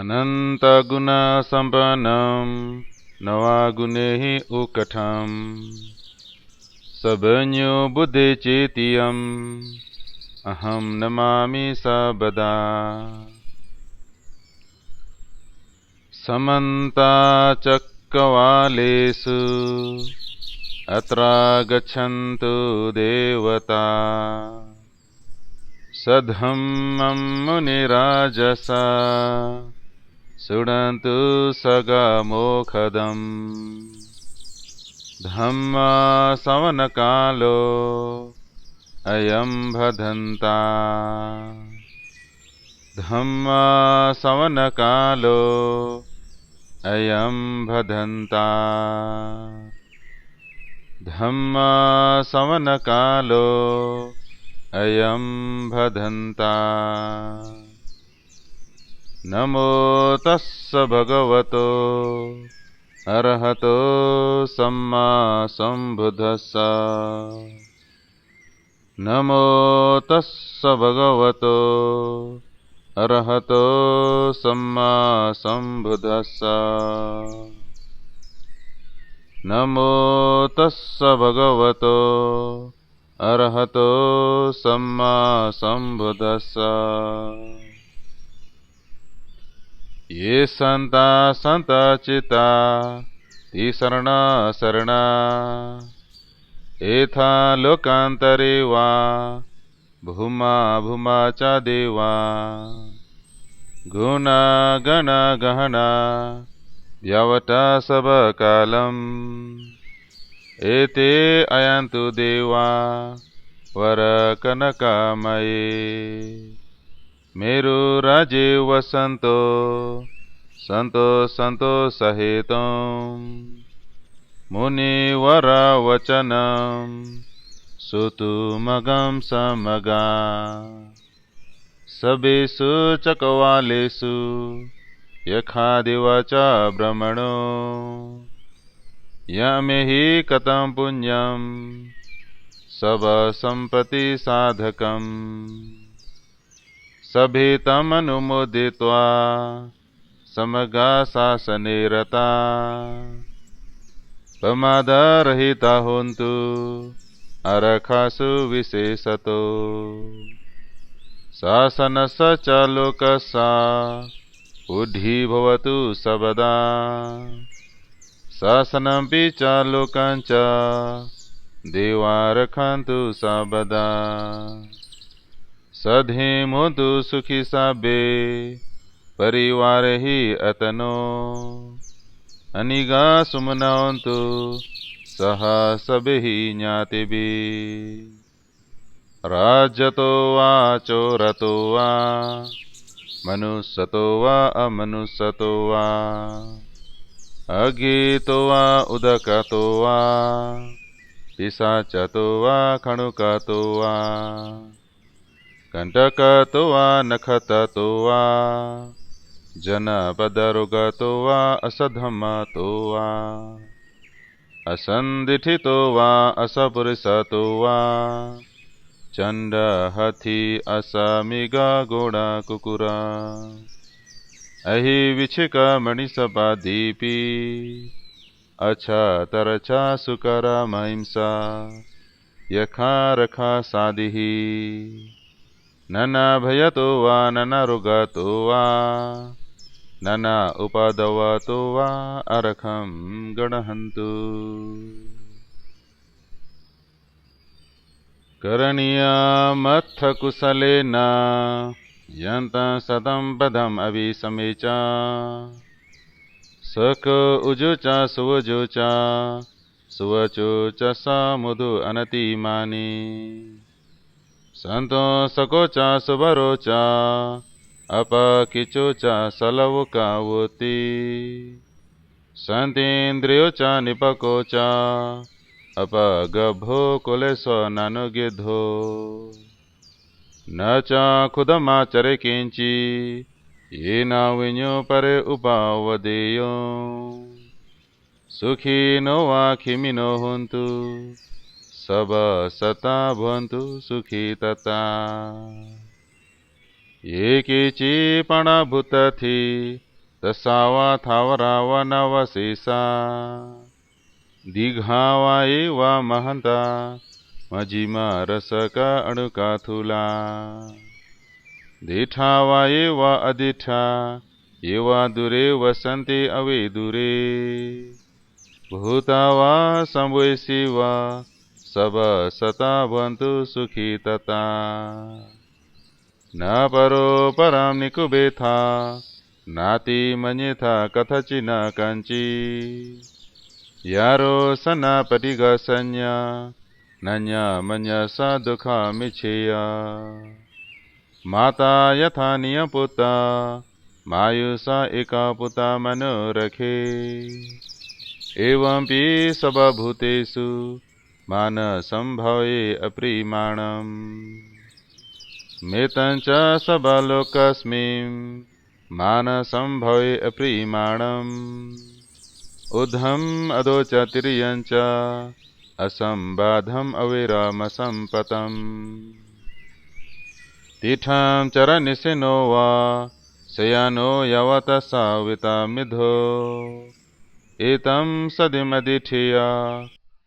अनन्तगुणसम्पन्नं नवागुणैः उक्कठम् सबन्यो बुद्धिचेतियम् अहं नमामि सर्वदा। समन्ताचक्रवालेषु अत्र गच्छन्तु देवता सद्धम्मं मुनिराजसा शृण्वन्तु सगमोखदम् धम्मश्रवणकालो अयं भदन्ता धम्मश्रवणकालो अयं भदन्ता धम्मश्रवणकालो अयं भदन्ता। नमो तस्स भगवतो अरहतो सम्मा सम्बुद्धस्स। नमो तस्स भगवतो अरहतो सम्मा सम्बुद्धस्स। नमो तस्स भगवतो अरहतो सम्मा सम्बुद्धस्स। ये सन्ता सन्तचित्ता तिसरणा शरणा एथा लोकान्तरे वा भूमा भूमा च देवा गुणा गणा गहना व्यवटा सबकालम् एते अयन्तु देवा वरकनकामये मेरु राजे वसन्तो संतो संतो सहितं मुनिवरा वचनं सुतुमगं समगा सबेषु चकवालेषु यखादिव च ब्रह्मणो यमेहि कथं पुण्यं सबसम्पत्ति साधकम् सभेतमनुमोदित्वा समगा शासने रता प्रमादरहिता होन्तु अरखासु विशेषतो शासनस्य च लोकस्य बुद्धिः भवतु सर्वदा शासनमपि च लोकं च देवा रक्षन्तु सर्वदा सधेमुतु सुखी साबे परिवार ही अतनो अनिगा सुमनवन्तु सह सबहि ज्ञातिभि राजतो वा चोरतो वा मनुष्यतो वा अमनुष्यतो वा अगीतो वा उदकतो वा पिशाचतो वा खणुकतो वा कंटकतो वा नखततो वा जनपदरोगतो वा असधमतो वा असंदिठितो वा असपुरुषतो वा चंड हथि असमिगा घोड़ा कुकुरा अहि विछिक मणिसपा दीपी अच्छा तरचा सुकरा महिंसा यखा रखा सादिही नना भयतो वा नना रोगतो वा नना उपादवतो वा अरखं गणहन्तु करणीयमथ कुशलेन यन्त सतं पदम् अभिसमे च सक उजु च सुवजु च सुवचो च समुदु अनतिमानि संतो सकोचा सुबरोचा अपकिचोचा सलवकावती संतेन्द्रियोचा निपकोचा अपगभो कुलेसो नानुगिधो न च खुदमाचरे किंची ये न विन्यो परे उपावदेयो सुखी नो वा खिमिनो हुन्तु सब सता भवन्तु सुखी तथा ये केचि पणभूतथि तसा वा थावरा वा नवशेषा दीघा वा एवा महंता मजिमा रसका अणुका थूला दीठा वा एवा अदीठा एवा दूरे वसन्ति अवे दूरे भूता वा संवेशी वा सब सता भवन्तु सुखी तता न परो परं निकुबेथा नाति मन्येथा कथचि न कंची यारो सनापटिगसन्या नन्या मन्यसा दुःखमिच्छेया माता यथा नियपुता मायुषा एका पुता मनोरखे एवंपि सर्वभूतेषु मानसंभवे अप्रीमाणम् मेतं च सबलोकस्मिन् मानसंभवे अप्रीमाणम् ऊर्ध्वम् अधो च तिर्यं च असंबाधम् अविरामसम्पतम् तीर्थं चरनिशिनो वा शयानो यावत् सावितामिधो एतं सदिमदिठिया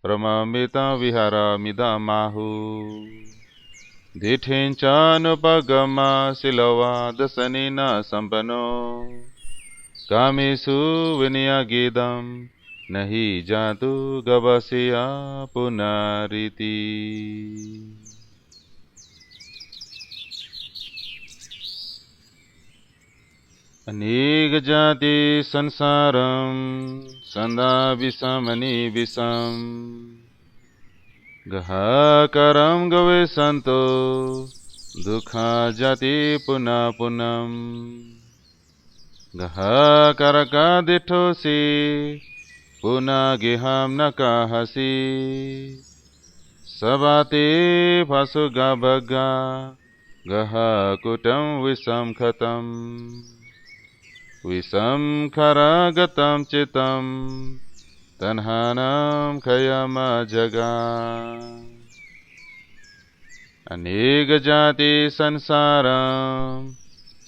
रमामितं विहारामिदमाहु दीठिं चानुपगमा शिलवा दशनेन सम्पन्नो कामेषु विनियोगितं न हि जातु गवस्या पुनरिति। अनेक जाति संसारं सदा विषमनि विषम गहाकरं गवेशन्तो दुःखा जाति पुनः पुनः गहाकरका दिठोसि पुनः गेहं न कहसि सबाते फसुगा भगा गहाकुटं विषम खतम् विषम खरागतं चितं तन्हानं खयम जगा अनेक जाति संसारं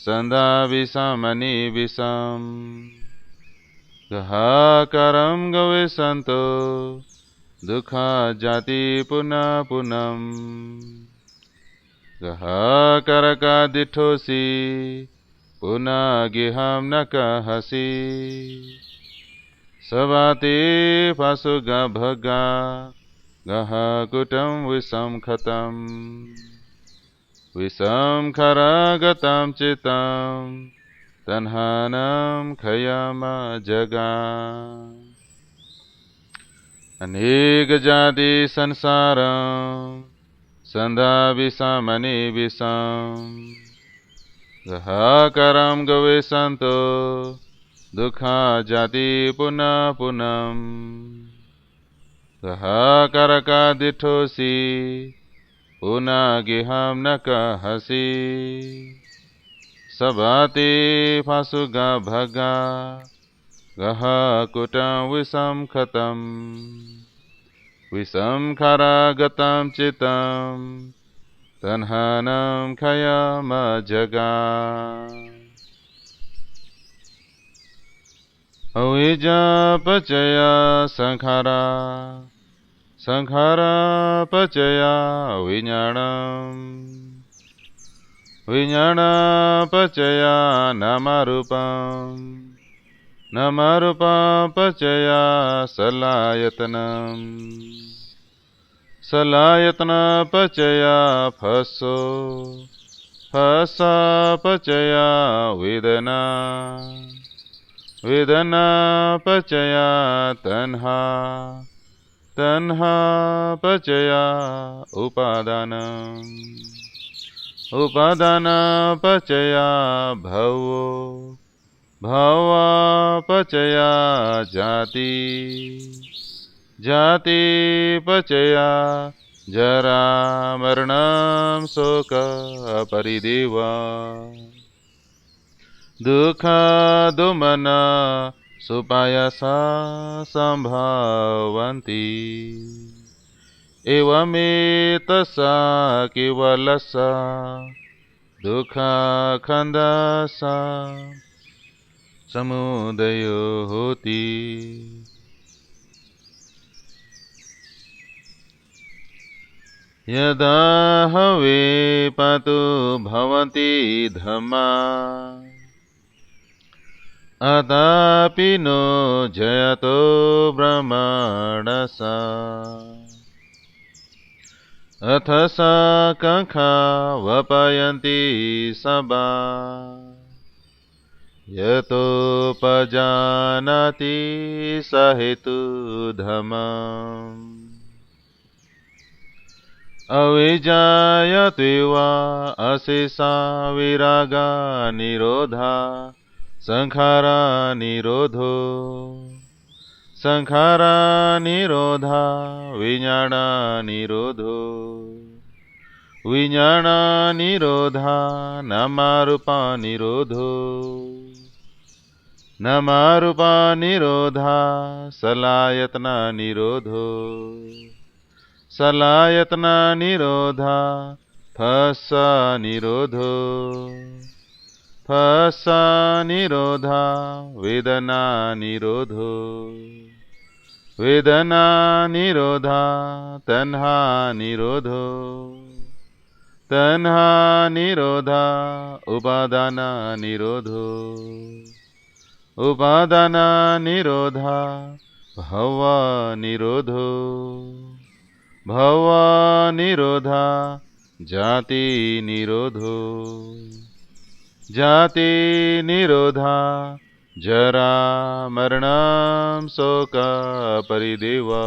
सदा विषमनि विषम गहाकरं गवेशन्तो दुःखा जाति पुनः पुनः गहाकरका दिठोसि पुनः गेहं न कहसि सबाते फसुगा भगा गहाकुटं विषम खतम् विषम खरागतं चितं तन्हानं खयम जगा अनेक जाति संसारं सदा विषमनि विषम गहाकरं गवेशन्तो दुःखा जाति पुनः पुनः गहाकरका दिठोसि पुनः गेहं न कहसि सबाते फसुगा भगा गहाकुटं विषम खतम् विषम खरागतं चितं तन्हानं खयम जगा अविद्यापचया संखारा संखारा पचया विज्ञानम् विज्ञानपचया नामरूपम् नामरूपपचया सलायतनम् सलायतनपचया फसो फसपचया वेदना वेदनापचया तन्हा तन्हापचया उपादानम् उपादानपचया भवो भवपचया जाति जातिपचया जरा मरणं शोक परिदेव दुःख दुमना सुपायसा सम्भवन्ति एवमेतसा केवलसा दुःख खन्दसा समुदयो होति। यदा हवे पातो भवन्ति धम्मा अदापि नो जयतो ब्रह्मणसा अथ सा कंखा वपयन्ति सबा यतोपजानाति स हेतुधमम् अविजायत्वा अशेषा विरागा निरोधा संखारा निरोधो संखारा निरोधा विज्ञाना निरोधो विज्ञाना निरोधा नामारूपा निरोधो नामारूपा निरोधा सलायतना निरोधो सलायतना निरोधा फस्सा निरोधो फस्सा निरोधा वेदना निरोधो वेदना निरोधा तन्हा निरोधो तन्हा निरोधा उपादाना निरोधो उपादाना निरोधा भव निरोधो भव निरोधा जाति निरोधो जाति निरोधा जरा मरणं शोक परिदेवा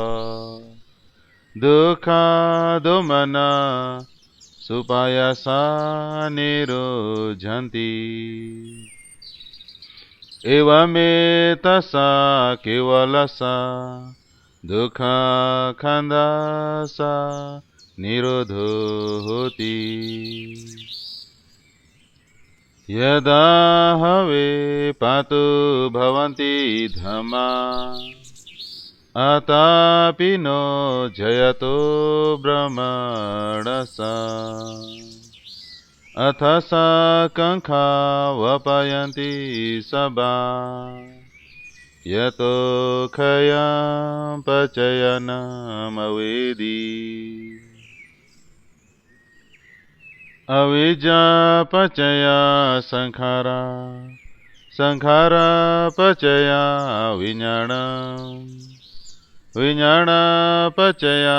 दुःखा दोमना सुपायासा निरोधन्ति एवमेतसा केवलसा दुःख खंदसा निरोधो होति। यदा हवे पातो भवन्ति धम्मा अतापि नो जयतो ब्रह्मणसा अथ सा कंखा वपयन्ति सबा यतो खयं पचयनमवेदि अविद्या पचया संखारा संखारा पचया विज्ञानम् विज्ञान पचया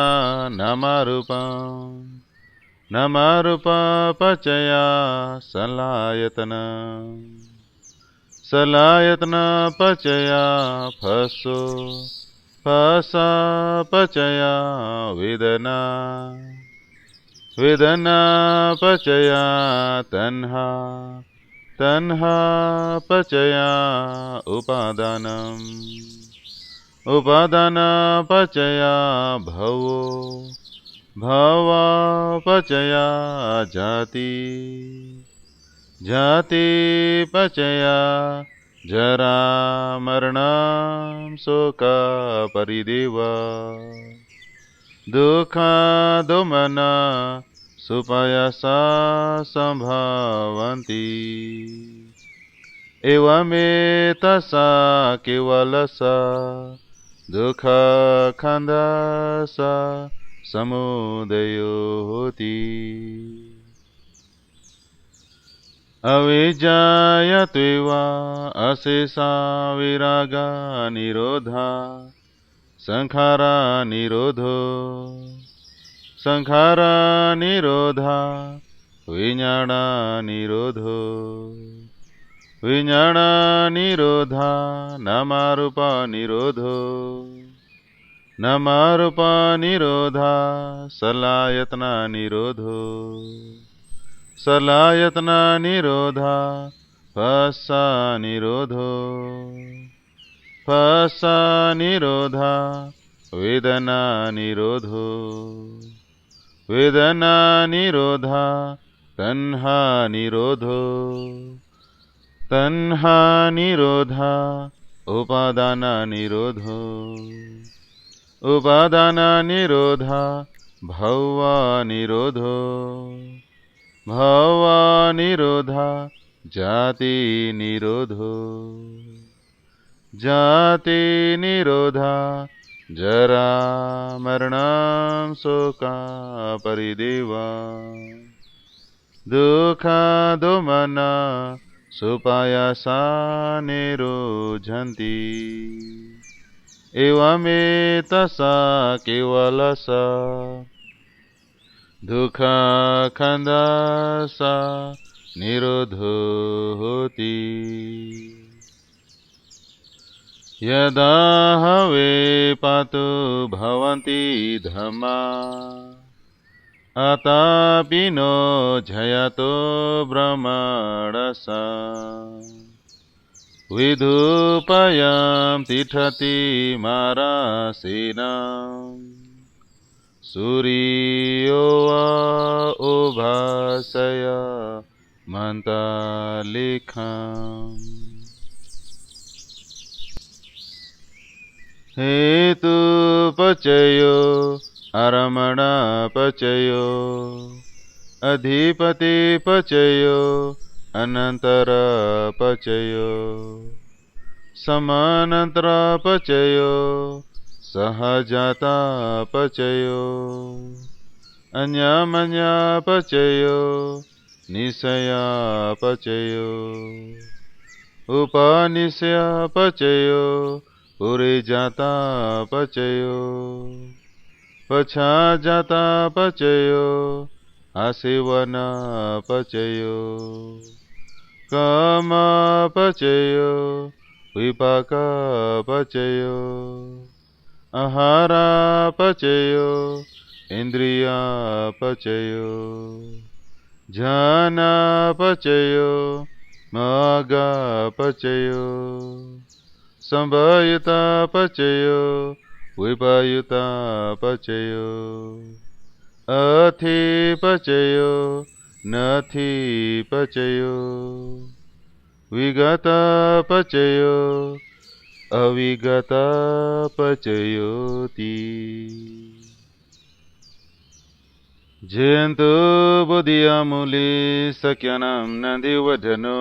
नामारूपम् नामारूपा पचया सलायतनम् सलायतना पचया फसो फसा पचया वेदना वेदना पचया तन्हा तन्हा पचया उपादानम् उपादाना पचया भवो भव पचया जाति जाति पचया जरा मरणं शोक परिदेवा दुःख दोमना सुपायासा संभवन्ति एवमेतसा केवलसा दुःख खंदसा समुदयो होति। अविजायत्वा अशेषा विरागा निरोधा संखारा निरोधो संखारा निरोधा विज्ञाना निरोधो विज्ञाना निरोधा नामारूपा निरोधो नामारूपा निरोधा सलायतना निरोधो सलायतना निरोधा फस्सा निरोधो फस्सा निरोधा वेदना निरोधो वेदना निरोधा तन्हा निरोधो तन्हा निरोधा उपादाना निरोधो उपादाना निरोधा भव निरोधो भव निरोधा जाति निरोधो जाति निरोधा जरा मरणं शोका परिदेवा दुःखा दोमना सुपायासा निरोधन्ति एवमेतसा केवलसा दुःखा खंदासा निरोधो होति यदा हवे पातु भवन्ति धम्मा अतापिनो जयतो ब्रह्मणसा विधुपयं तिष्ठति मारासेनम् सूर्यो वा उभासय मन्तालेखम् हेतुपचयो अरमणपचयो अधिपतिपचयो अनन्तरपचयो समानन्तरपचयो सहजातापचयो अन्यमन्यपचयो निशयापचयो उपनिशयापचयो पुरीजातापचयो पछाजातापचयो आसेवनापचयो कामापचयो विपाकापचयो आहारापचयो इन्द्रियापचयो ज्ञानापचयो मागापचयो संभयुतापचयो विपयुतापचयो अथिपचयो नथिपचयो विगतापचयो अविगतापचयोति जयन्तु बुद्धियामुले सक्यानां नन्दिवदनो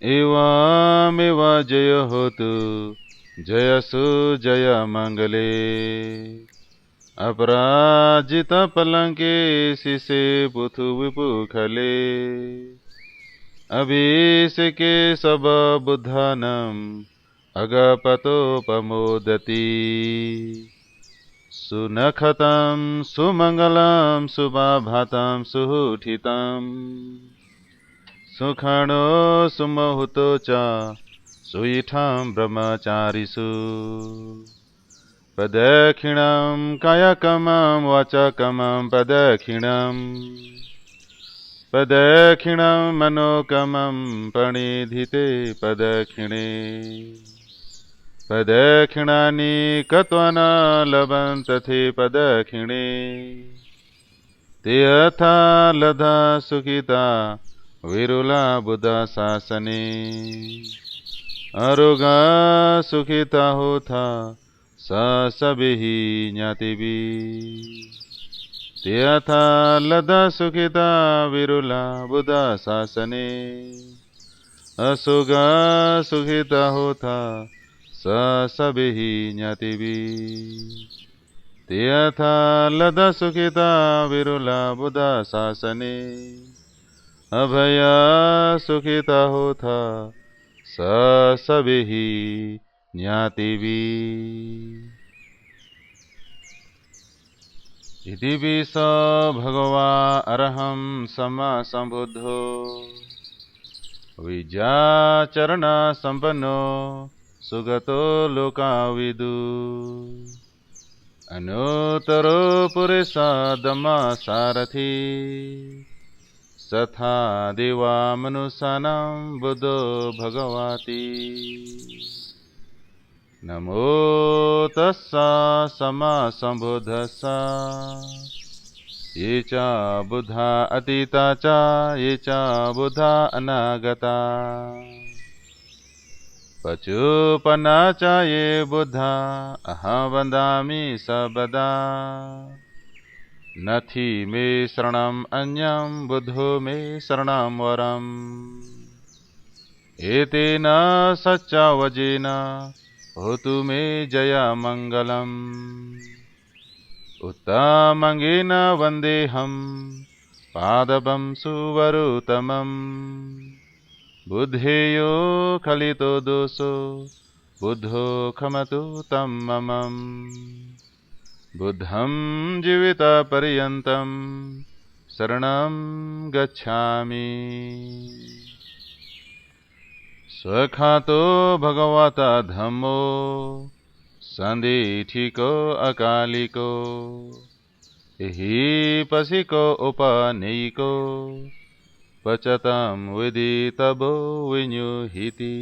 एवामेव जय होतु जयसु जय मंगले अपराजित पलंके शिशे पुथु विपुखले अभिषेके सब बुद्धानम् अगपतोपमोदति सुनखतं सुमंगलं सुभाभातं सुहुठितं सुखणो सुमहुतो च सुईठं ब्रह्मचारिषु प्रदक्षिणं कायकमं वाचकमं प्रदक्षिणं मनोकमं प्रणिधिते प्रदक्षिणे प्रदक्षिणानि कत्वना लभन्ते प्रदक्षिणे ते यथा लधा सुखिता विरुला बुद्ध शासने अरोगा सुखिता होता सा सभी ज्ञातिभी ते यथा लधा सुखिता विरुला बुद्ध शासने असुगा सुखिता होता सा सभी ज्ञातिभी ते यथा लधा सुखिता विरुला बुद्ध शासने अभया सुखिता होता स सभी ज्ञातिभी इति विष भगवा अरहं सम्मा संबुद्धो विद्याचरण संपन्नो सुगतो लोकाविदु अनुतरो पुरुषादमा सारथी सथा देवा मनुष्याणां बुद्धो भगवति नमो तस्सा सम्मा सम्बुद्धस्सा ये च बुद्धा अतीता च ये च बुद्धा अनागता पचुपन्ना च ये बुद्धा अहं वदामि सर्वदा नथि मे शरणम् अन्यं बुद्धो मे शरणं वरम् एतेन सच्चावजेन होतु मे जयमङ्गलम् उत्तमङ्गेन वन्देऽहं पादपं सुवरुतमम् बुद्धेयो खलितो दोषो बुद्धो खमतु तं ममम् बुद्धं जीवितपर्यन्तं शरणं गच्छामि स्वखातो भगवता धम्मो सन्दिठिको अकालिको हि पसिको उपनीको पचतं विदितभो विन्युहिति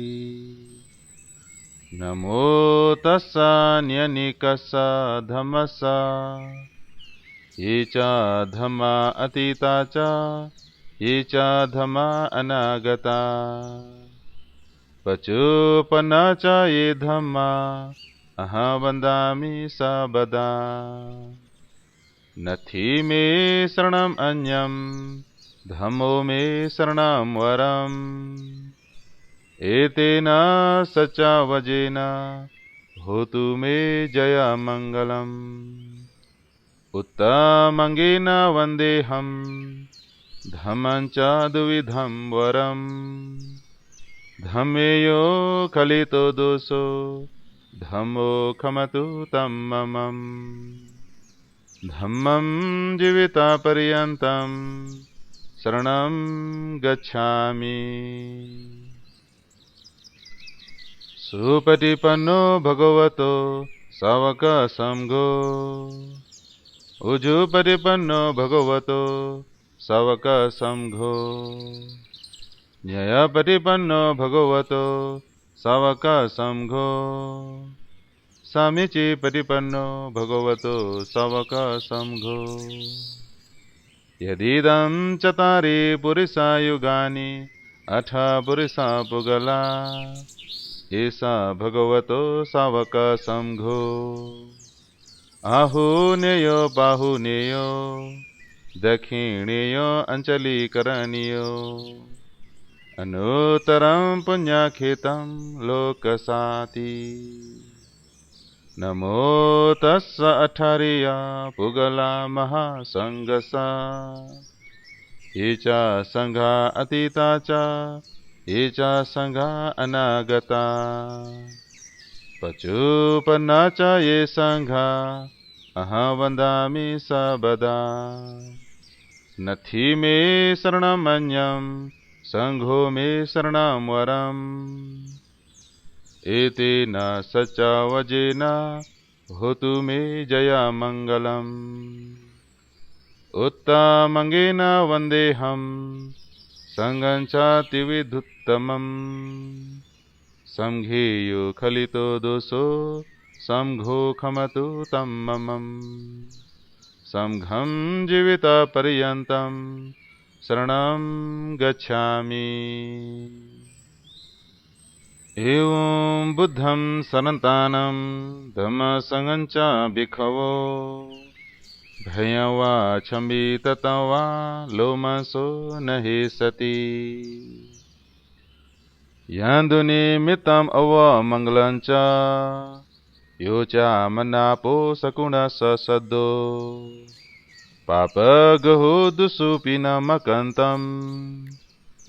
नमो तस्सा न्यनिकस्सा धम्मस्सा ये च धम्मा अतीता च ये च धम्मा अनागता पचोपन्ना च ये धम्मा अहं वन्दामि सर्वदा नथि मे शरणम् अन्यं धम्मो मे शरणं वरम् एतेन सच्चावजेन होतु मे जयमङ्गलम् उत्तमङ्गेन वन्देऽहं धम्मं च द्विविधं वरम् धम्मेयो खलितो दोषो धम्मो खमतु तं ममम् धम्मं जीवितपर्यन्तं शरणं गच्छामि सुपटिपन्नो भगवतो सावकसंघो उजुपटिपन्नो भगवतो सावकसंघो न्यायपटिपन्नो भगवतो सावकसंघो समीचीपटिपन्नो भगवतो सावकसंघो यदिदं चत्वारि पुरुषा युगानि अथ पुरुषा पुगला एषा भगवतो सावकसंघो आहुनेयो बाहुनेयो दक्षिणेयो अञ्चलीकरणीयो अनुत्तरं पुण्यखेतं लोकसाति नमो तस्स अठारिया पुगला महासंघसा ये च संघा अतीता च ये च संघा अनागता पचोपन्ना च ये संघा अहं वन्दामि सर्वदा नथि मे शरणमन्यं संघो मे शरणं वरम् एतेन सच्चावजेन होतु मे जयमङ्गलम् उत्तमङ्गेन वन्देऽहं संघं च त्रिविधुत्तमम् संघेयो खलितो दोषो संघो खमतु तं ममम् संघं जीवितपर्यन्तं शरणं गच्छामि एवं बुद्धं शरणन्तानं धम्मसंघं च भिक्खवो भयं वा क्षम्बिततं वा लोमशो न हि सति यन्दुनिमित्तम् अवमङ्गलं च यो च मन्नापो सकुणः सद्दो पापगहो दुःसुपिनमकन्तम्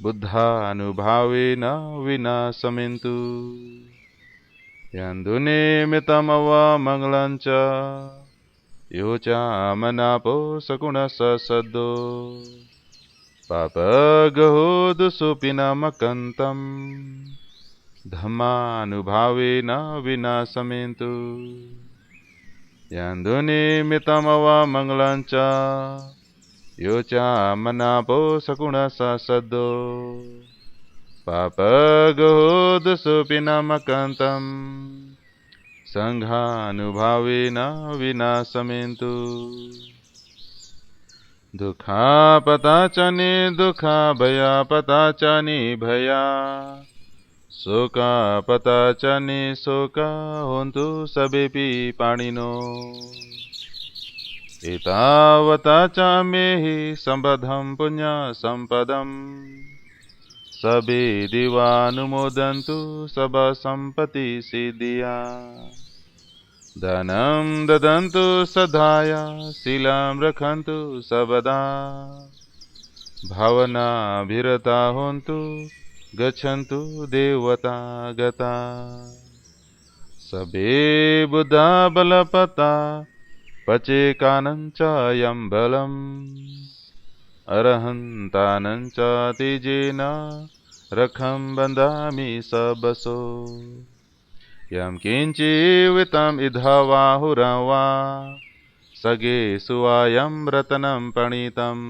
बुद्धानुभावेन विनाशमेन्तु यन्दुनिमित्तमवमङ्गलं च यो च मन्नापो सकुणः सद्दो पापगहो दुःसुपिनमकन्तम् धम्मानुभावेन विनाशमेन्तु यन्दुनिमित्तमवमङ्गलं च यो च मन्नापो सकुणः सद्दो पापगहो दुःसुपिनमकन्तम् संघानुभावेन विनाशमेन्तु दुःखापताचने दुःखाभयापताचने भया शोकापताचने शोका होन्तु सबेपि पाणिनो एतावता च मेहि सम्पदं पुण्यसम्पदम् सबे दिवानुमोदन्तु सबसम्पत्ति सिद्धिया धनं ददन्तु सदाय शीलं रखन्तु सर्वदा भावनाभिरता होन्तु गच्छन्तु देवता गता सबे बुद्धा बलपता पचेकानञ्चायं बलम् अरहन्तानञ्च तेजेन रखं बन्धामि सबसो यं किञ्चिवितं इद्धवाहुरं वा सगे सुवायं रत्नं पणितम्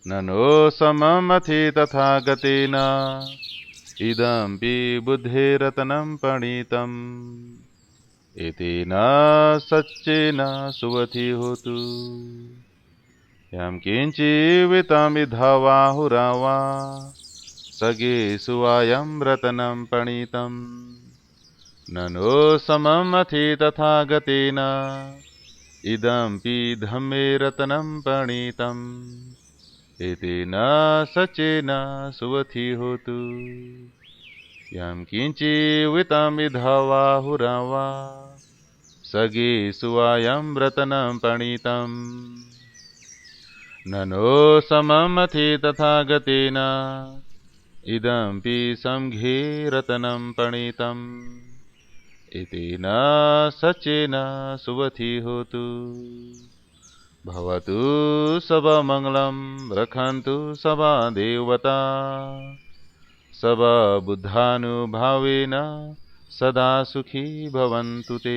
ननो सममथि तथा गतेन इदम्पि बुद्धेरत्नं पणितम् एतेन सच्चेन सुवथि होतु यं किञ्चिवितमिद्धवाहुरं वा सगे सुवायं रत्नं पणितम् ननो सममथि तथा गतेन इदम्पि धम्मे रत्नं पणितम् एतेन सच्चेन सुवथि होतु यं किञ्चिवितमिद्धवाहुरं वा सगे सुवायं रत्नं पणितम् ननो सममथि तथा गतेन इदम्पि संघे रत्नं पणितम् एतेन सच्चेन सुवथि होतु भवतु सबमङ्गलं रक्षन्तु सबा देवता सबा बुद्धानुभावेन सदा सुखी भवन्तु ते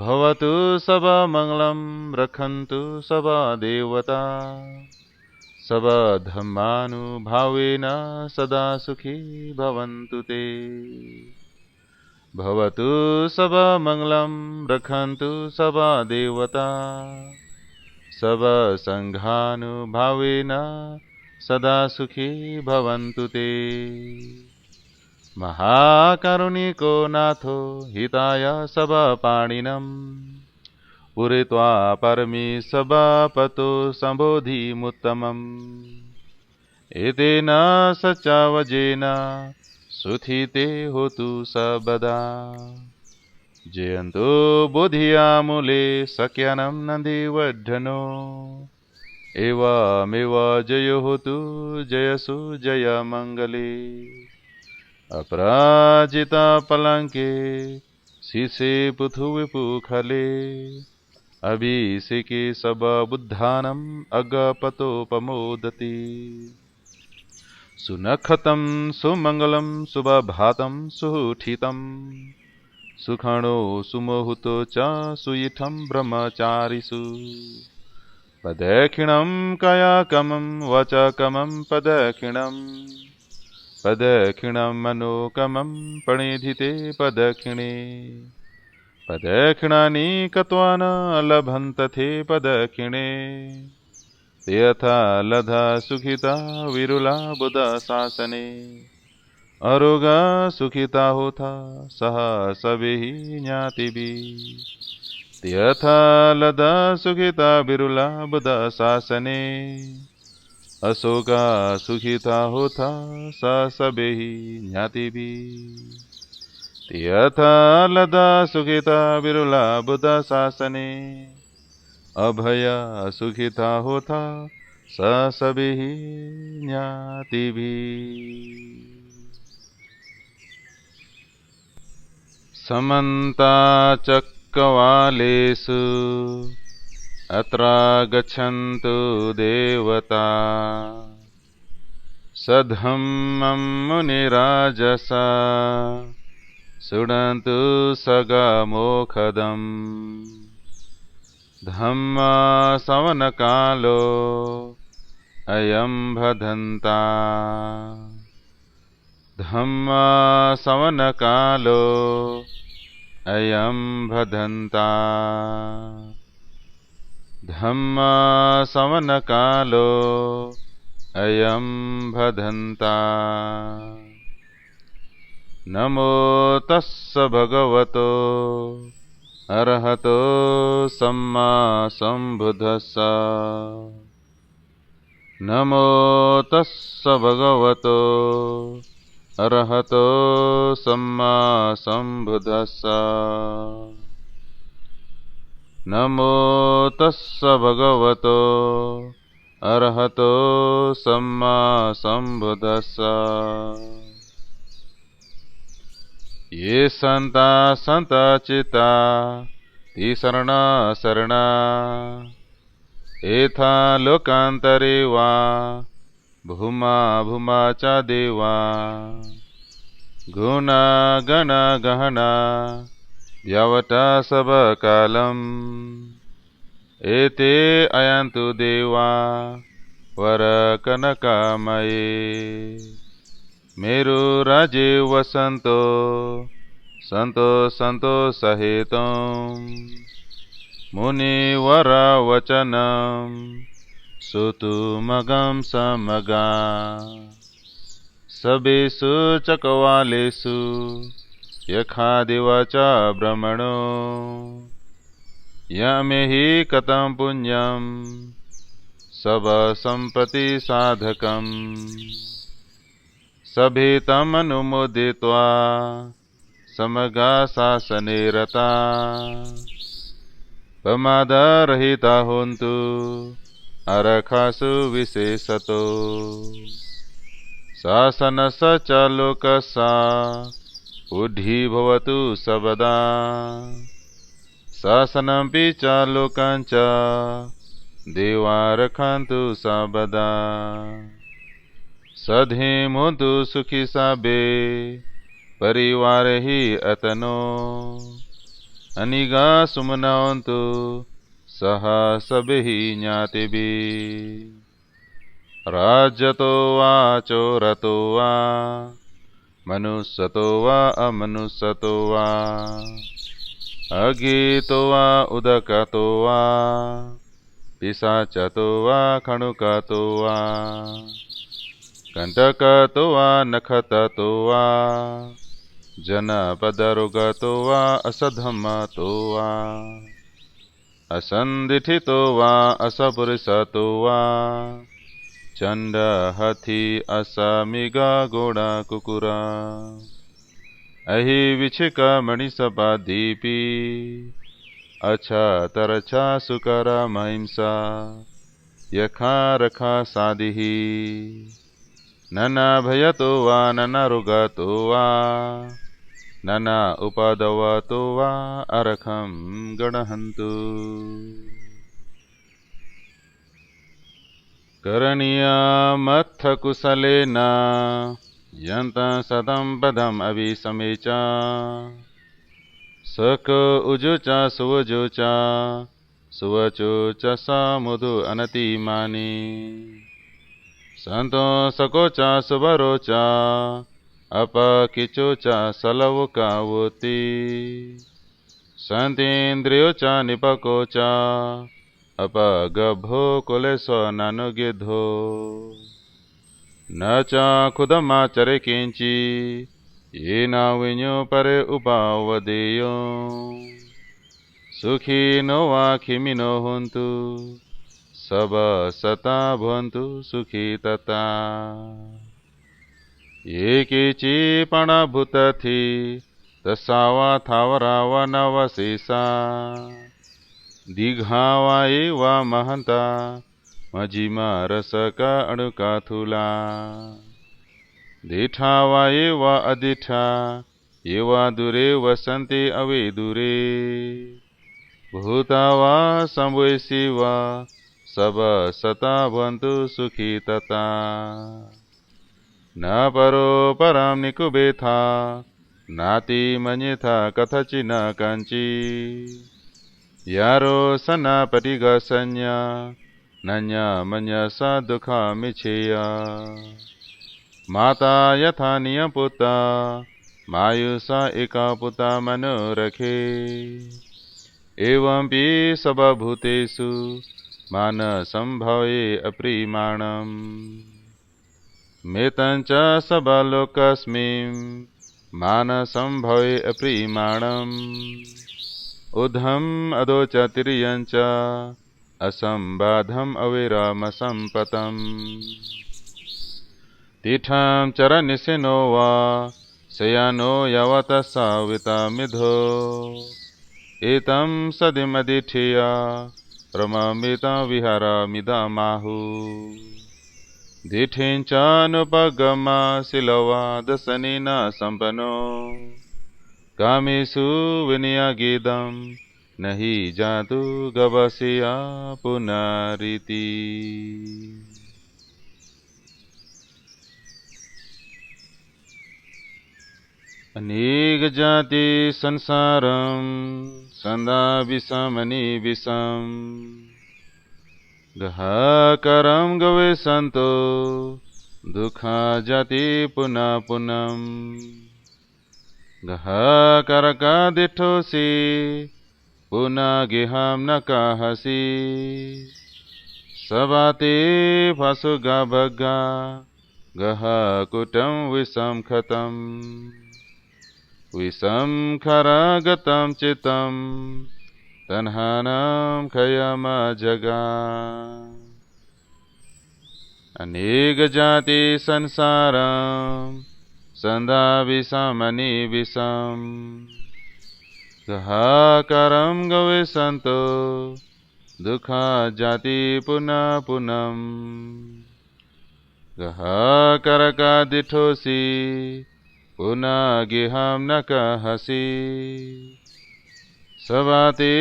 भवतु सबमङ्गलं रक्षन्तु सबा देवता सबा धम्मानुभावेन सदा सुखी भवन्तु ते भवतु सबमङ्गलं रक्षन्तु सबा देवता सबा सङ्घानुभावेन सदा सुखी भवन्तु ते महाकरुणिको नाथो हिताय सबपाणिनम् पूरयित्वा परमे सबपतो सम्बोधिमुत्तमम् एतेन सचावजेन सुथिते होतु सबदा जयन्तो बोधियामूले सख्यानं नन्दिवर्धनो एवमेव जयो होतु जयसु जयमङ्गले अपराजिता पलंके शीशे पृथुविपुखले अभिषेके सब बुद्धानम् अगपतोपमोदति सुनखतं सुमङ्गलं सुभातं सुठितं सुखणो सुमुहुतो च सुयिठं ब्रह्मचारिषु पदक्षिणं कायाकमं वचकमं पदक्षिणं पदक्षिणं मनोकमं पणिधिते पदक्षिणे पदक्षिणानि कत्वा न लभन्तथे पदक्षिणे ते यथा लधा सुखिता विरुला बुध शासने अरोगा सुखिता होता सह सभि ज्ञातिभिः ते यथा लधा सुखिता विरुला बुध शासने अशोका सुखिता होता स सबेहि ज्ञातिभिः ते यथा लदा सुखिता विरुला बुध शासने अभया सुखिता होता स सबेहि ज्ञातिभिः समन्ता चक्रवालेषु अत्र गच्छन्तु देवता सधम्मं मुनिराजसा शृण्वन्तु सगमोखदम् धम्मा सवनकालो अयं भदन्ता धम्मा सवनकालो अयं भदन्ता धम्मा सवनकालो अयं भदन्ता नमो तस्स भगवतो अरहतो सम्मा सम्बुद्धस्स। नमो तस्स भगवतो अरहतो सम्मा सम्बुद्धस्स। नमो तस्स भगवतो अरहतो सम्मा सम्बुद्धस्स। ये संता संतचिता तिसरणा शरणा एथा लोकांतरे वा भूमा भूमा च देवा गुणा गण गहना व्यवटा सब कालम एते अयंतु देवा वर कनकामये। मेरु राजे वसंतो संतो संतो सहितं मुनिवर वचनं सुतुमगं समगा। सबेषु चकवालेषु यखादिव च ब्रह्मणो यमेहि कथं पुण्यं सब संपत्ति साधकम्। सभेतमनुमोदित्वा समगा शासने रता प्रमादरहिता होन्तु अरखासु विशेषतो। शासनस्य च लोकस्य बुद्धि भवतु सर्वदा शासनमपि च लोकाञ्च देवा रक्षन्तु सर्वदा। सधेमुन्तु सुखी साबे परिवार ही अतनो अनिगा सुमनावन्तु सह सबहि ज्ञातिभि। राज्यतो वा चोरतो वा मनुष्यतो वा अमनुष्यतो वा अगीतो वा उदकतो वा पिशाचतो वा खणुकतो वा कंटकतो वा नखततो वा जनपदरुगतो वा असधम्मतो वा असंदिठितो वा असपुरुषतो वा चंड हथि असमिगा घोड़ा कुकुरा अहि विछिक मणिसपादीपी अच्छा तरछा सुकरा महिंसा यखा रखा सादिही। नना भयतो वा नना रुगतो वा नना उपदवतो वा अरखं गणहन्तु। करणीयमत्थ कुशलेन यन्त सतं पदम् अभिसमे च सक उजु च सुवजु च सुवचो च समुदु अनतिमानि। संतो सकोचा सुबरोचा अपकिचोचा सलवकावोति संतेन्द्रियोचा निपकोचा अपगभो कुलेसो नानुगिधो न च खुदमाचरे किंचि ये न विन्यो परे उपावदेयो। सुखी नो वा खिमिनो हुन्तु सब सता भवन्तु सुखी तता। ये केचि पणभूतथि तस्सावा थावरा वा नवशेषा दीघावा एवा महन्ता मजिमा रसका अणुका थूला। दीठावा एवा अदिठा एवा दूरे वसन्ति अवे दूरे। भूतावा संवेशी वा सब सता भवन्तु सुखी तता। न परो परं निकुबेथा नाति मन्यथा कथचिन कांची। यारो सना परिगसन्या नन्या मन्यसा दुखा मिछेया। माता यथा नियपुता मायुषा एका पुता मनोरखे। एवं पि सबभूतेषु मान संभवे अप्रीमाणम्। मेतञ्च सबलोकस्मिन् मान संभवे अप्रीमाणम्। ऊर्ध्वम् अधोचतिर्यञ्च असंबाधम् अविरामसम्पतम् तीर्थं चरनिसिनो वा शयानो यावत् सावितामिधो एतं सदिमदिठिया रमामितं विहारमिदमाहु दिठिञ्चानुपगमा शिलवा दशनेन सम्पन्नो कामेषु विनियोगितं न हि जातु गवस्या पुनरिति। अनेक जाति संसारं सदा विषमनि विषम गहकरं गवेशन्तो दुःखा जाति पुनः पुनः गहकरका दिठोसि पुनः गेहं न कहसि सबाते फसुगा भगा गहकुटं विषम खतम् विषम खरागतं चित्तं तन्हानं खयमजगा अनेक जाति संसारं सदा विषमनि विषम गहकरं गवेशन्तो दुःखा जाति पुनः पुनः गहकरका दिठोसि पुनः गेहं न कहसि सबाते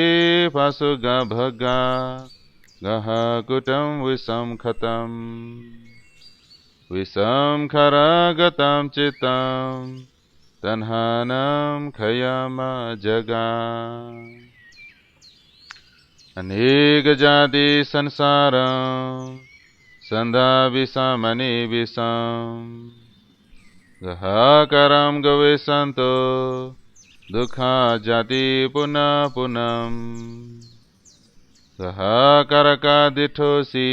फसुगा भगा गहकुटं विषम खतम् विषम खरागतं चित्तं तन्हानं खयमजगा अनेक जाति संसारं सदा विषमनि विषम गहकरं गवेशन्तो दुःखा जाति पुनः पुनः गहकरका दिठोसि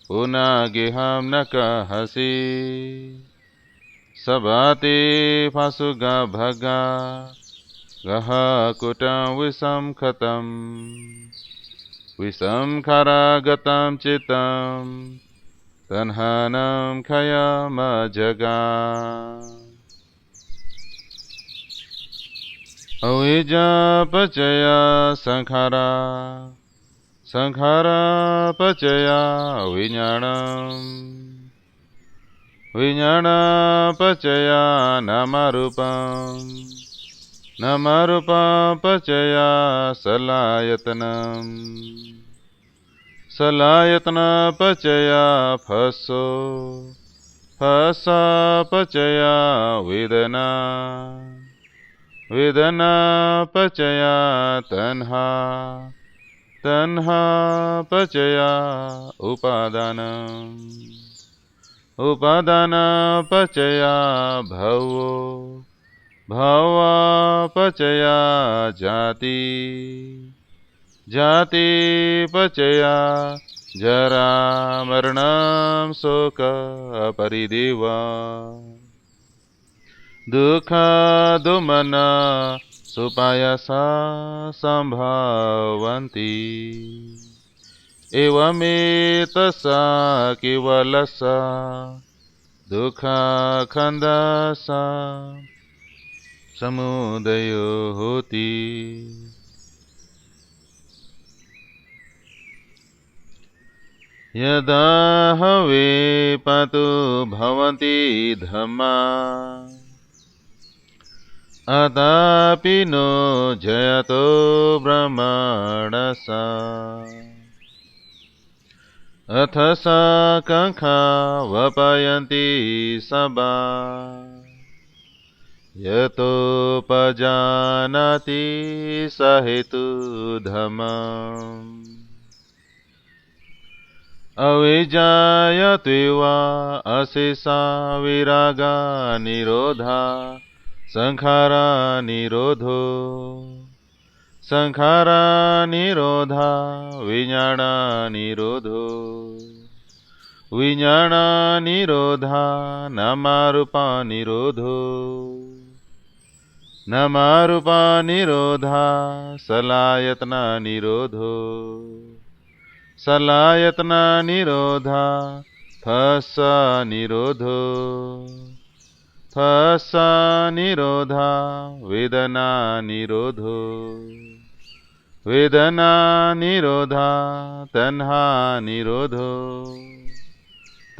पुनः गेहं न कहसि सबाते फसुगा भगा गहकुटं विषम खतम् विषम खरागतं चित्तं तन्हानं खयमजगा अविद्यापचया संखारा संखारापचया विज्ञानम् विज्ञानापचया नामरूपम् नामरूपापचया सलायतनम् सलायतनापचया फसो फसापचया वेदना वेदनापचया तन्हा तन्हापचया उपादानम् उपादानापचया भवो भवापचया जाति जातिपचया जरा मरणं शोक परिदेवा दुःख दुमना सुपायसा सम्भवन्ति एवमेतसा केवलसा दुःखखण्डसा समुदयो होति। यदा हवे पातु भवन्ति धम्मा अतापि नो जयतो ब्रह्मणसा अथ सा काङ्खा वपयन्ति सबा यतोपजानाति स हेतुधर्मम् अविजायत्वा अशेषा विरागा निरोधा संखारा निरोधो संखारा निरोधा विज्ञाना निरोधो विज्ञाना निरोधा नामरूपा निरोधो नमारूपा निरोधा सलायतना निरोधो सलायतना निरोधा फसा निरोधो फसा निरोधा वेदना निरोधो वेदना निरोधा तन्हा निरोधो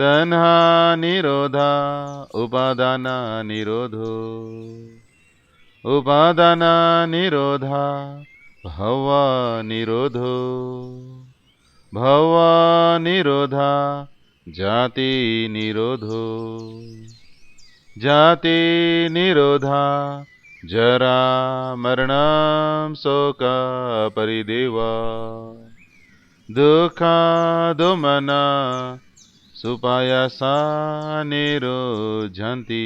तन्हा निरोधा उपादान निरोधो उपादान निरोधा भव निरोधो भव निरोधा जाति निरोधो जाति निरोधा जरा मरणं शोक परिदेव दुःख दोमना सुपायासा निरोधन्ति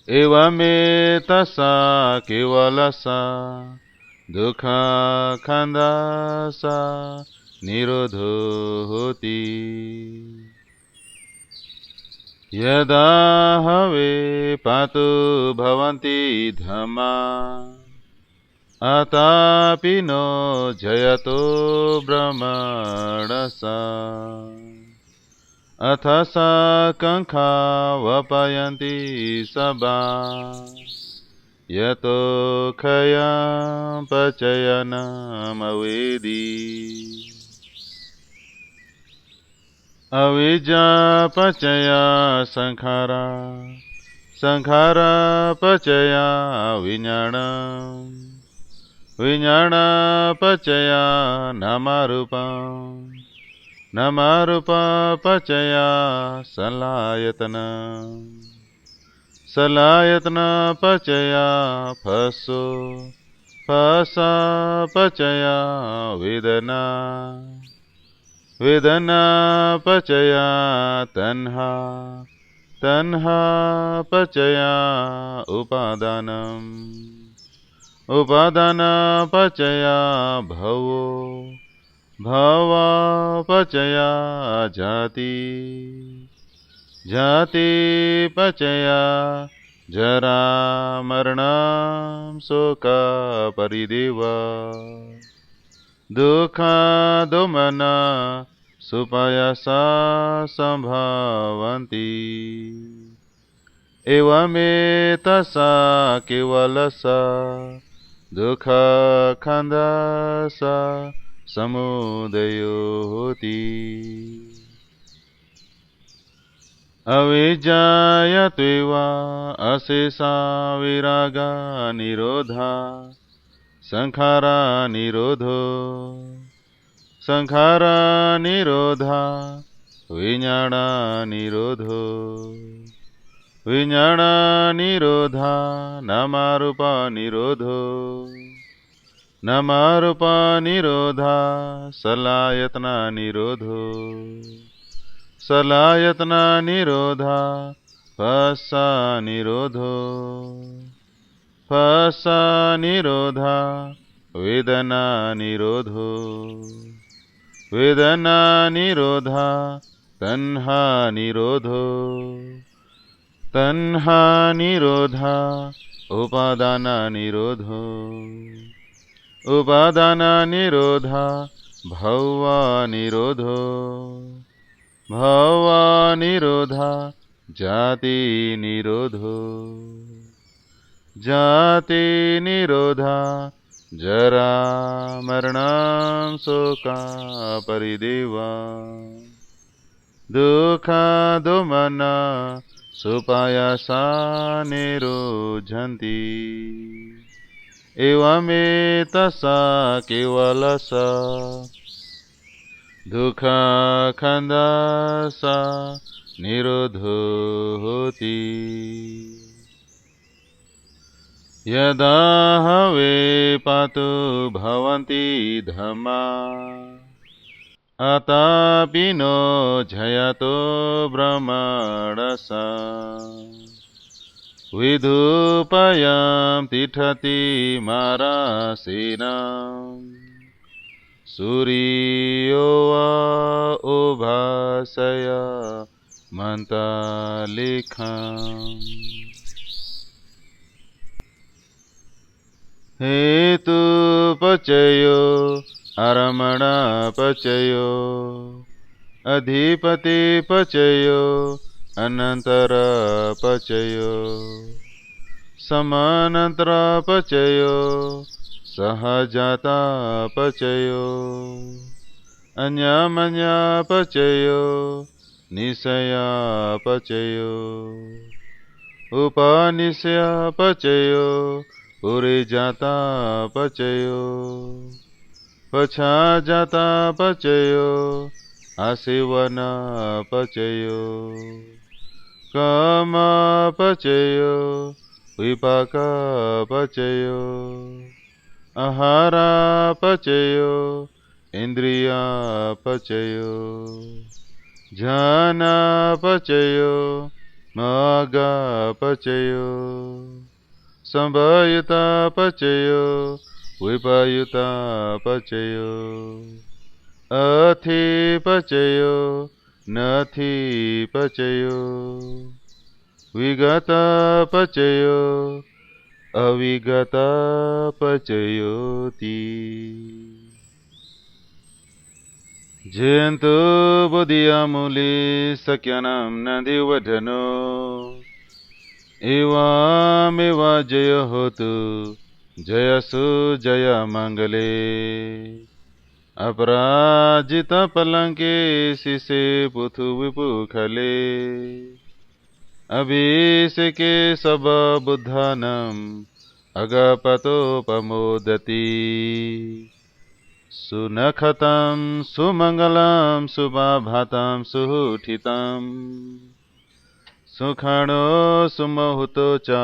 एवमेतसा केवलसा दुःख खंदसा निरोधो होति यदा हवे पातु भवन्ति धम्मा अतापि नो जयतो ब्रह्मणसा अथ सा कंखा वपयन्ति सबा यतो खयं पचयनमवेदि अविद्या पचया संखारा संखारा पचया विज्ञानम् विज्ञान पचया नामरूपम् नामरूप पचया सलायतन सलायतन पचया फसो फसा पचया वेदना वेदना पचया तन्हा तन्हा पचया उपादानम् उपादान पचया भवो भव पचया जाति जाति पचया जरा मरणं शोक परिदेव दुःख दोमना सुपायासा संभवन्ति एवमेतसा केवलसा दुःख खंदसा समुदयो होति अविद्यायत्वेव अशेषा विरागा निरोधा संखारा निरोधो संखारा निरोधा विज्ञाना निरोधो विज्ञाना निरोधा नामरूपा निरोधो नामरूपा निरोधा सलायतना निरोधो सलायतना निरोधा फसा निरोधो फसा निरोधा वेदना निरोधो वेदना निरोधा तन्हा निरोधो तन्हा निरोधा उपादान निरोधो उपादान निरोधा भव निरोधो भव निरोधा जाति निरोधो जाति निरोधा जरा मरणं शोक परिदेव दुःख दोमना सुपायासा निरोधन्ति एवमेतसा केवलसा दुःख खंदसा निरोधो होति यदा हवे पातु भवन्ति धम्मा अतापि नो जयतो ब्रह्मणसा विधुपयं तिष्ठति मारासेनम् सूर्यो वा उभासय मन्तालेखम् हेतुपचयो अरमणपचयो अधिपतिपचयो अनन्तरपचयो समानन्तरपचयो सहजातापचयो अन्यमन्यपचयो निशयापचयो उपनिशयापचयो पुरिजातापचयो पछाजातापचयो आसेवनापचयो कामापचयो विपाकापचयो आहारापचयो इन्द्रियापचयो ज्ञानापचयो मार्गापचयो संभयुतापचयो विपयुतापचयो अथिपचयो नथिपचयो विगतापचयो अविगतापचयोति जयन्तो बुद्धियामूले सख्यानां नदीवधनो एवामेव जय होतु जयसु जय मंगले अपराजित पलंके शिशे पुथु विपुखले अभिषेके सब बुद्धानम् अगपतोपमोदति सुनखतं सुमंगलं सुभाभातं सुहुठितं सुखाणो सुमहुतो च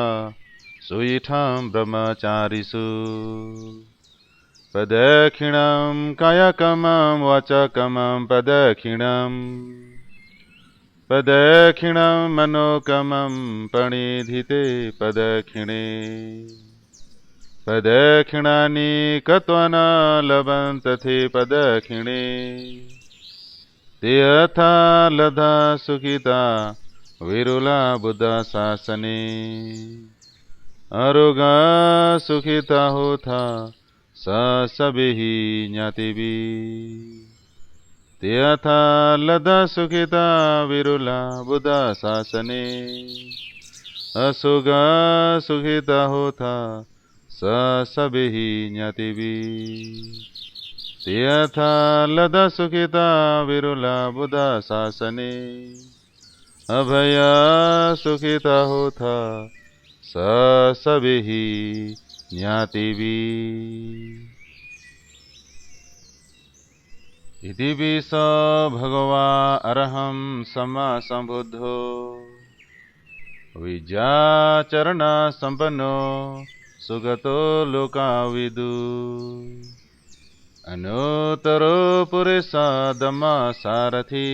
सुयिठं ब्रह्मचारिषु पदक्षिणं कायकमं वाचकमं पदक्षिणं पदक्षिणं मनोकमं पणिधिते पदक्षिणे पदक्षिणानि कत्वना लभन्ते पदक्षिणे ते यथा लधा सुखिता विरुला बुद्ध शासने अरोगा सुखिता होता स सभिहि ज्ञातिभि ते यथा लधा सुखिता विरुला बुद्ध शासने असुगा सुखिता होता स सभिहि ज्ञातिभि ते यथा लधा सुखिता विरुला बुद्ध शासने अभया सुखिता होता स सभिहि ज्ञातिभि इति विष भगवा अरहं सम्मा सम्बुद्धो विद्याचरण संपन्नो सुगतो लोकाविदु अनुतरो पुरुषा धम्मा सारथी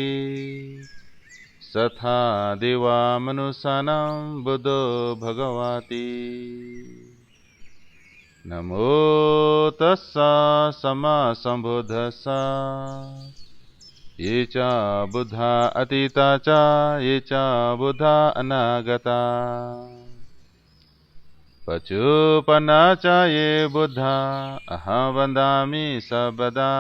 सथा देवा मनुष्याणां बुद्धो भगवति नमो तस्सा सम्मा सम्बुद्धस्सा ये च बुद्धा अतीता च ये च बुद्धा अनागता पचुपन्ना च ये बुद्धा अहं वदामि सर्वदा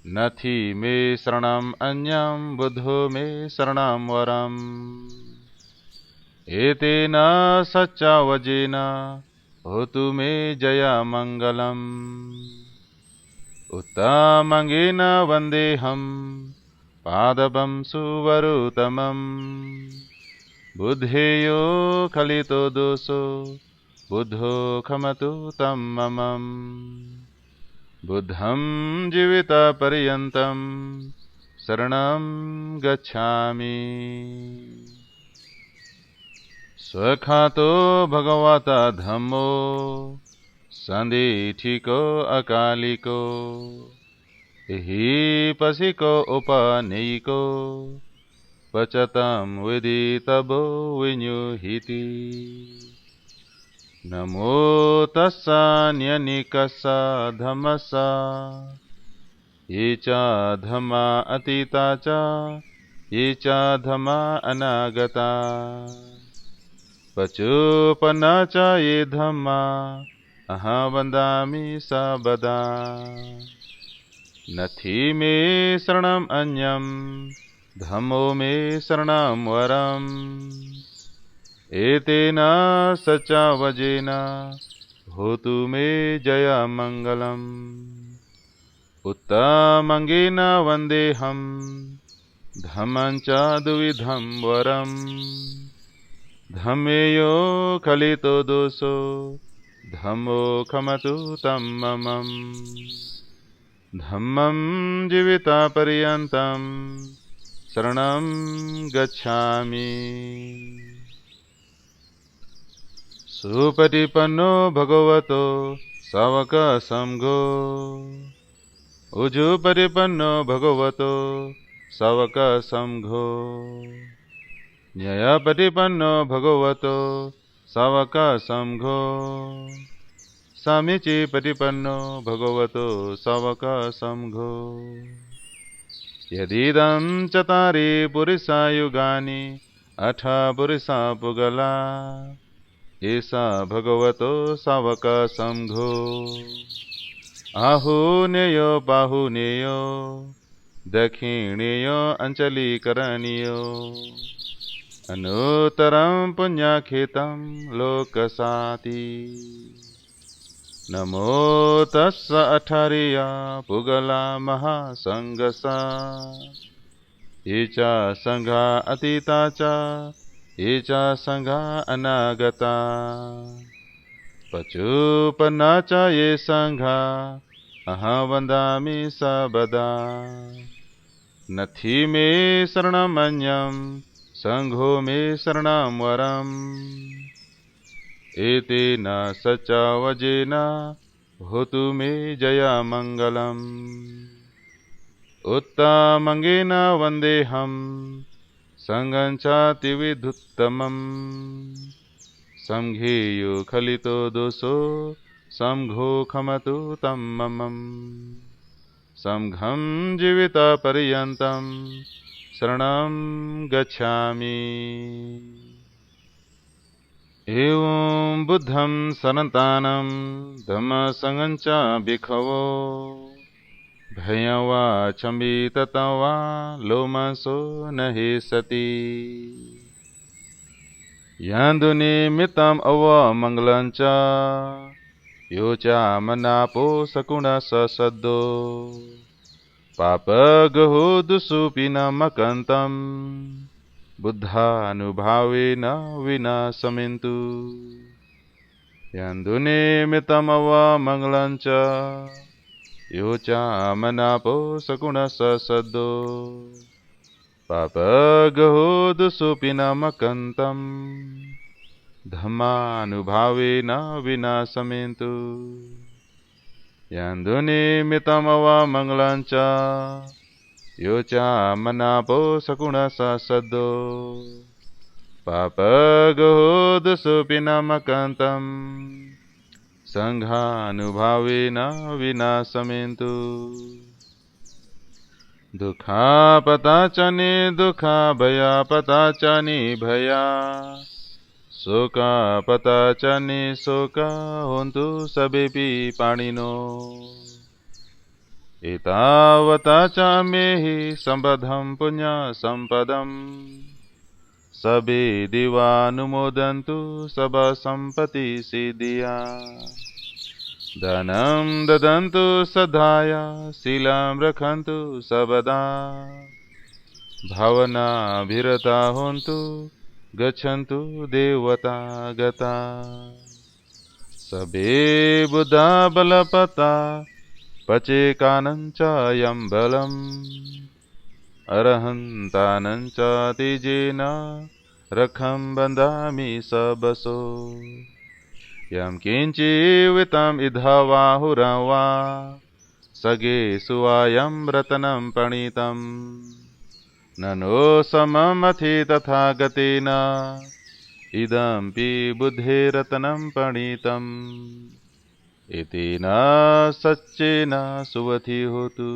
नथि मे शरणम् अन्यं बुद्धो मे शरणं वरम् एतेन सच्चावजेन होतु मे जय मंगलम् उत्तमंगेन वन्देऽहं पादपं सुवरुतमम् बुद्धेयो खलितो दोषो बुद्धो खमतु तं ममम् बुद्धं जीवितपर्यन्तं शरणं गच्छामि स्वखातो भगवता धम्मो संदिठिको अकालिको हि पसिको उपनीको पचतं विदितभो विन्युहिति नमो तस्सा न्यनिकस्सा धम्मस्सा ये च धम्मा अतीता च ये च धम्मा अनागता पचुपन्ना च ये धम्मा अहं वन्दामि सर्वदा नथि मे शरणम् अन्यं धम्मो मे शरणं वरम् एतेन सच्चावजेन होतु मे जयमङ्गलम् उत्तमङ्गेन वन्देऽहं धम्मं च द्विविधं वरम् धम्मेयो खलितो दोषो धम्मो खमतु तं मम धम्मं जीवितपर्यन्तं शरणं गच्छामि सुपटिपन्नो भगवतो सावकसंघो उजुपटिपन्नो भगवतो सावकसंघो न्यायपटिपन्नो भगवतो सावकसंघो समीचीपटिपन्नो भगवतो सावकसंघो यदिदं चत्वारि पुरुषा युगानि अथ पुरुषा पुगला एषा भगवतो सावकसंघो आहुनेयो बाहुनेयो दक्षिणेयो अञ्चलीकरणीयो अनुत्तरं पुण्यखेतं लोकसाति नमो तस्स अठारिया पुगला महासंगसा ये च संघा अतीता च ये च संघा अनागता पचुपन्ना च ये संघा अहं वन्दामि सर्वदा नथि मे शरणमन्यं संघो मे शरणं वरम् एतेन सच्चावजेन होतु मे जयमङ्गलम् उत्तमङ्गेन वन्देऽहं संघं चातिविधुत्तमम् संघेयो खलितो दोषो संघो खमतु तं मम संघं जीवितपर्यन्तं शरणं गच्छामि एवं बुद्धं सनातनं धम्मसंघं च भिक्खवो भयं वा चम्बिततं वा लोमसो न हि सति यन्दुनिमित्तम् अवमङ्गलं च यो च मनापो सकुणसद्दो पापगहो दुःसुपि न मकन्तम् बुद्धानुभावेन विनाशमेन्तु यन्दुनिमित्तमवमङ्गलं च यो च मनापो सकुणसद्दो पापगहो दुःसुपि न मकन्तम् धम्मानुभावेन विनाशमेन्तु यन्दुनिमित्तमवमङ्गलं च यो च मनापो सकुणसद्दो पापगहो दुःसुपि न मकन्तम् संघानुभावेन विनाशमेन्तु दुःखापताचने दुःखाभयापताचने भया शोकापताचने शोका होन्तु सबेपि पाणिनो एतावता च मेहि सम्पदं पुण्यसम्पदम् सबे दिवानुमोदन्तु सबसम्पत्ति सिद्धिया धनं ददन्तु सदाय शीलं रखन्तु सर्वदा भावनाभिरता होन्तु गच्छन्तु देवता गता सबे बुद्धा बलपता पचेकानं च यं बलम् अरहन्तानं च तेजेन रखं बन्धामि सबसो यं किञ्चिवितं इद्धवाहुरं वा सगे सुवायं रत्नं पणितम् ननो सममथि तथा गतेन इदम्पि बुद्धेरत्नं पणितम् एतेन सच्चेन सुवथि होतु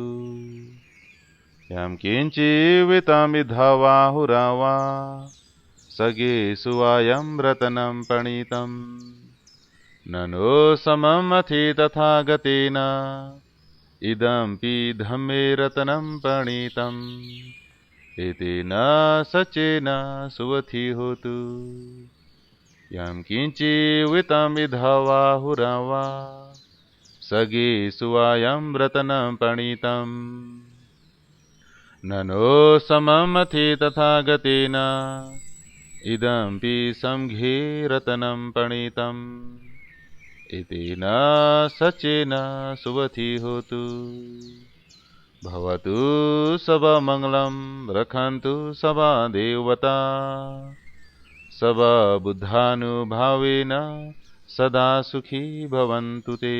यं किञ्चिवितमिद्धवाहुरं वा सगे सुवायं रत्नं पणितम् ननो सममथि तथागतेन इदम्पि धम्मे रत्नं प्रणीतम् एतेन सचेन सुवथि होतु यं किञ्चिवितं विधवाहुरवा सगे सुवायं रत्नं प्रणीतम् ननो सममथि तथागतेन इदम्पि संघे रत्नं प्रणीतम् एतेन सचेन सुवथि होतु भवतु सबमङ्गलं रक्षन्तु सदा देवता सबबुद्धानुभावेन सदा सुखी भवन्तु ते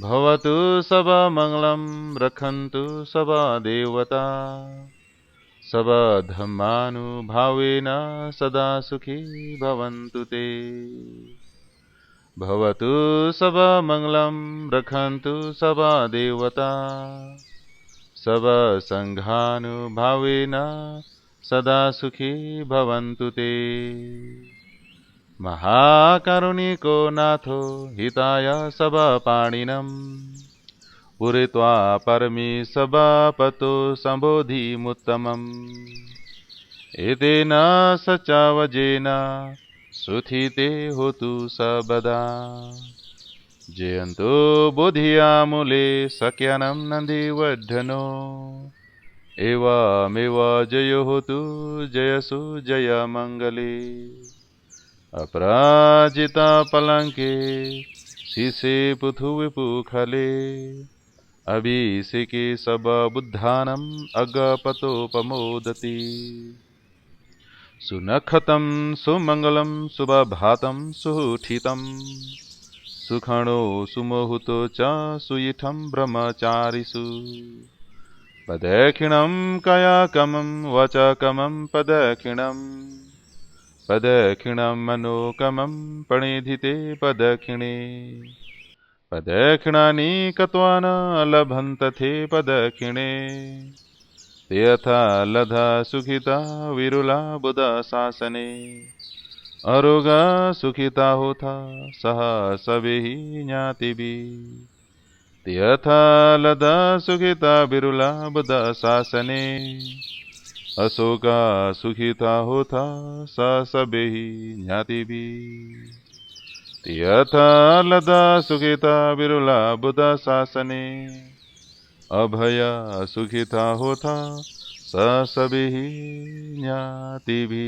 भवतु सबमङ्गलं रक्षन्तु सदा देवता सबधर्मानुभावेन सदा सुखी भवन्तु ते भवतु सबमङ्गलं रक्षन्तु सदा देवता सबसङ्घानुभावेन सदा सुखी भवन्तु ते महाकरुणिको नाथो हिताय सबपाणिनं पूरयित्वा परमेशबापतो सम्बोधिमुत्तमम् एतेन सचावजेन सुथिते होतु सबदा जयन्तो बोधियामूले सख्यानं नन्दिवर्धनो एवमेव जयो होतु जयसु जयमङ्गले अपराजिता पलङ्के शीर्षे पृथुविपुखले अभिषेके सबबुद्धानम् अगपतोपमोदति सुनखतं सुमङ्गलं सुभातं सुठितं सुखणो सुमुहूर्तो च सुयिठं ब्रह्मचारिषु पदक्षिणं कायकमं वचकमं पदक्षिणं मनोकमं प्रणिधिते पदक्षिणे पदक्षिणानि कृत्वा न लभन्तथे पदक्षिणे ते यथा लधा सुखिता विरुला बुध शासने अरोगा सुखिता होता सह सभेहि ज्ञातिभिः ते यथा लधा सुखिता विरुला बुध शासने अशोका सुखिता होता सह सभेहि ज्ञातिभिः ते यथा लधा सुखिता विरुला बुध शासने अभया सुखिता होता स सभी ज्ञातिभिः।